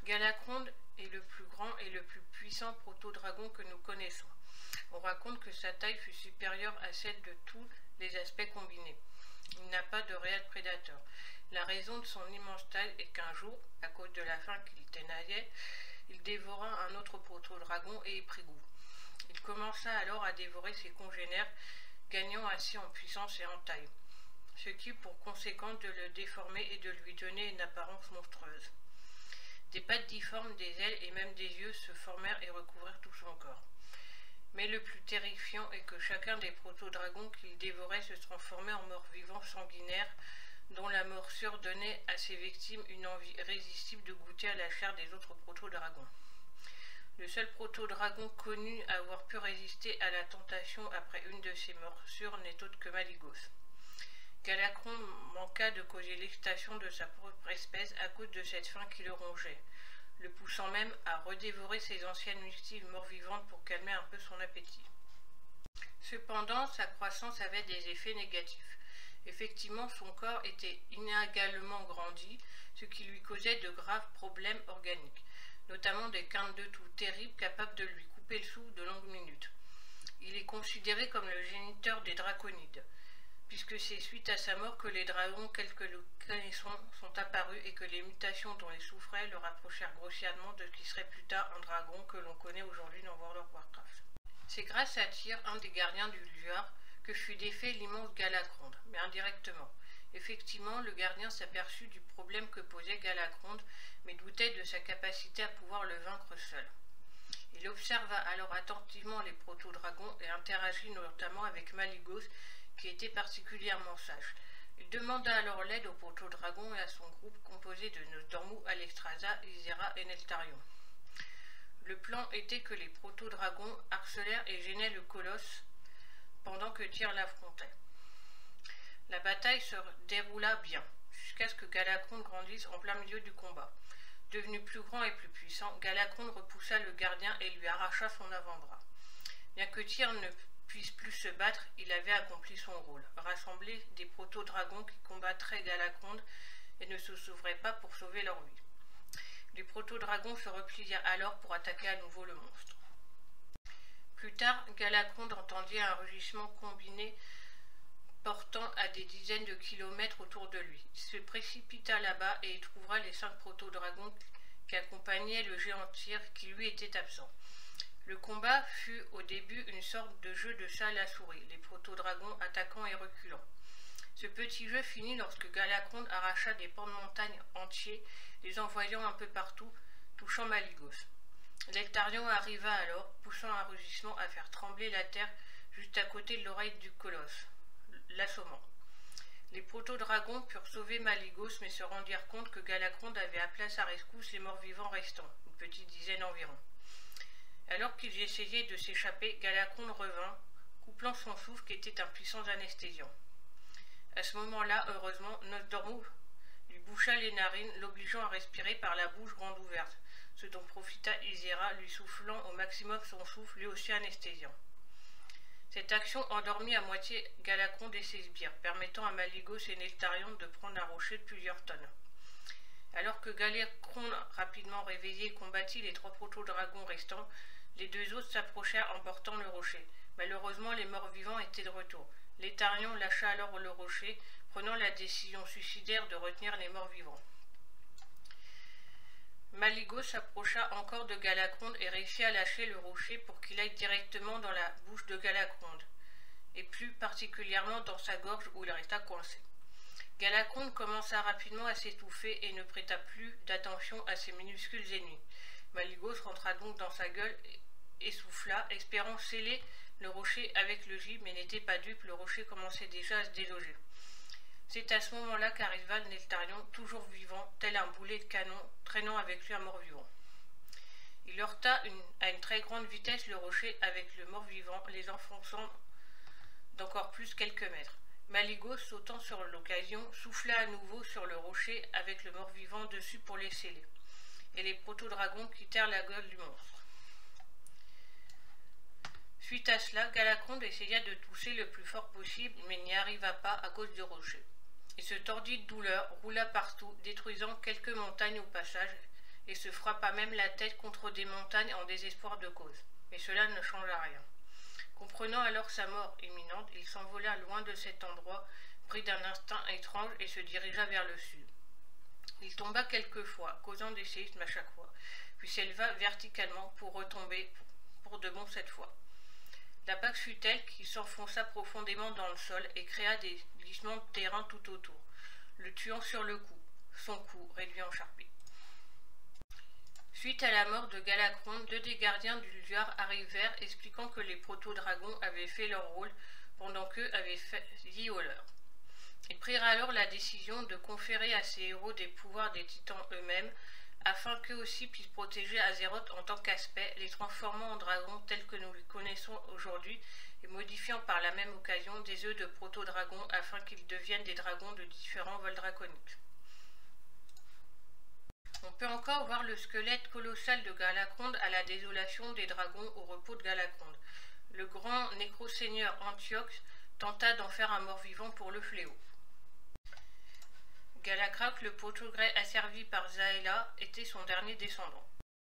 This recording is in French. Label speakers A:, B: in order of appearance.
A: Galakrond est le plus grand et le plus puissant proto-dragon que nous connaissons. On raconte que sa taille fut supérieure à celle de tous les aspects combinés. Il n'a pas de réel prédateur. La raison de son immense taille est qu'un jour, à cause de la faim qu'il tenaillait, il dévora un autre proto-dragon et y prit goût. Il commença alors à dévorer ses congénères, gagnant ainsi en puissance et en taille, ce qui eut pour conséquence de le déformer et de lui donner une apparence monstrueuse. Des pattes difformes, des ailes et même des yeux se formèrent et recouvrirent tout son corps. Mais le plus terrifiant est que chacun des proto-dragons qu'il dévorait se transformait en mort-vivant sanguinaire, dont la morsure donnait à ses victimes une envie irrésistible de goûter à la chair des autres proto-dragons. Le seul proto-dragon connu à avoir pu résister à la tentation après une de ses morsures n'est autre que Malygos. Galakrond manqua de causer l'extinction de sa propre espèce à cause de cette faim qui le rongeait, le poussant même à redévorer ses anciennes victimes mort-vivantes pour calmer un peu son appétit. Cependant, sa croissance avait des effets négatifs. Effectivement, son corps était inégalement grandi, ce qui lui causait de graves problèmes organiques, notamment des quintes de toux terribles capables de lui couper le souffle de longues minutes. Il est considéré comme le géniteur des draconides, puisque c'est suite à sa mort que les dragons tels que nous connaissons sont apparus et que les mutations dont ils souffraient le rapprochèrent grossièrement de ce qui serait plus tard un dragon que l'on connaît aujourd'hui dans World of Warcraft. C'est grâce à Tyr, un des gardiens du Luar, que fut défait l'immense Galakrond, mais indirectement. Effectivement, le gardien s'aperçut du problème que posait Galakrond, mais doutait de sa capacité à pouvoir le vaincre seul. Il observa alors attentivement les proto-dragons et interagit notamment avec Malygos, qui était particulièrement sage. Il demanda alors l'aide au proto-dragon et à son groupe composé de Nosdormu, Alexstrasza, Ysera et Neltarion. Le plan était que les proto-dragons harcelèrent et gênaient le colosse pendant que Tyr l'affrontait. La bataille se déroula bien, jusqu'à ce que Galakrond grandisse en plein milieu du combat. Devenu plus grand et plus puissant, Galakrond repoussa le gardien et lui arracha son avant-bras. Bien que Tyr ne puisse plus se battre, il avait accompli son rôle, rassembler des proto-dragons qui combattraient Galakrond et ne se sauveraient pas pour sauver leur vie. Les proto-dragons se replièrent alors pour attaquer à nouveau le monstre. Plus tard, Galakrond entendit un rugissement combiné portant à des dizaines de kilomètres autour de lui. Il se précipita là-bas et y trouvera les 5 proto-dragons qui accompagnaient le géant Tyr qui lui était absent. Le combat fut au début une sorte de jeu de chat à la souris, les proto-dragons attaquant et reculant. Ce petit jeu finit lorsque Galakrond arracha des pans de montagne entiers, les envoyant un peu partout, touchant Malygos. Neltarion arriva alors, poussant un rugissement à faire trembler la terre juste à côté de l'oreille du colosse, l'assommant. Les proto-dragons purent sauver Malygos, mais se rendirent compte que Galakrond avait appelé à sa rescousse les morts-vivants restants, une petite dizaine environ. Alors qu'ils essayaient de s'échapper, Galakrond revint, couplant son souffle qui était un puissant anesthésiant. À ce moment-là, heureusement, Nosdormu lui boucha les narines, l'obligeant à respirer par la bouche grande ouverte, ce dont profita Ysera, lui soufflant au maximum son souffle, lui aussi anesthésiant. Cette action endormit à moitié Galakrond et ses sbires, permettant à Malygos et Neltarion de prendre un rocher de plusieurs tonnes. Alors que Galakrond, rapidement réveillé, combattit les 3 proto-dragons restants, les 2 autres s'approchèrent en portant le rocher. Malheureusement, les morts-vivants étaient de retour. Neltarion lâcha alors le rocher, prenant la décision suicidaire de retenir les morts-vivants. Malygos s'approcha encore de Galakrond et réussit à lâcher le rocher pour qu'il aille directement dans la bouche de Galakrond, et plus particulièrement dans sa gorge où il resta coincé. Galakrond commença rapidement à s'étouffer et ne prêta plus d'attention à ses minuscules ennemis. Malygos rentra donc dans sa gueule et souffla, espérant sceller le rocher avec le gibet, mais n'était pas dupe, le rocher commençait déjà à se déloger. C'est à ce moment-là qu'arriva Neltarion, toujours vivant, tel un boulet de canon, traînant avec lui un mort-vivant. Il heurta à une très grande vitesse le rocher avec le mort-vivant, les enfonçant d'encore plus quelques mètres. Malygos, sautant sur l'occasion, souffla à nouveau sur le rocher avec le mort-vivant dessus pour les sceller, et les proto-dragons quittèrent la gueule du monstre. Suite à cela, Galakrond essaya de tousser le plus fort possible, mais n'y arriva pas à cause du rocher. Il se tordit de douleur, roula partout, détruisant quelques montagnes au passage, et se frappa même la tête contre des montagnes en désespoir de cause. Mais cela ne changea rien. Comprenant alors sa mort imminente, il s'envola loin de cet endroit, pris d'un instinct étrange, et se dirigea vers le sud. Il tomba quelquefois, causant des séismes à chaque fois, puis s'éleva verticalement pour retomber pour de bon cette fois. L'impact fut tel qu'il s'enfonça profondément dans le sol et créa des glissements de terrain tout autour, le tuant sur le coup, son cou réduit en charpie. Suite à la mort de Galacronde, 2 des gardiens du Luar arrivèrent, expliquant que les proto-dragons avaient fait leur rôle pendant qu'eux avaient failli au leur. Ils prirent alors la décision de conférer à ces héros des pouvoirs des titans eux-mêmes, afin qu'eux aussi puissent protéger Azeroth en tant qu'aspect, les transformant en dragons tels que nous les connaissons aujourd'hui et modifiant par la même occasion des œufs de proto-dragons afin qu'ils deviennent des dragons de différents vols draconiques. On peut encore voir le squelette colossal de Galacronde à la désolation des dragons au repos de Galacronde. Le grand nécro-seigneur Antioche tenta d'en faire un mort-vivant pour le fléau. Galacraque, le protogré asservi par Zaela, était son dernier descendant.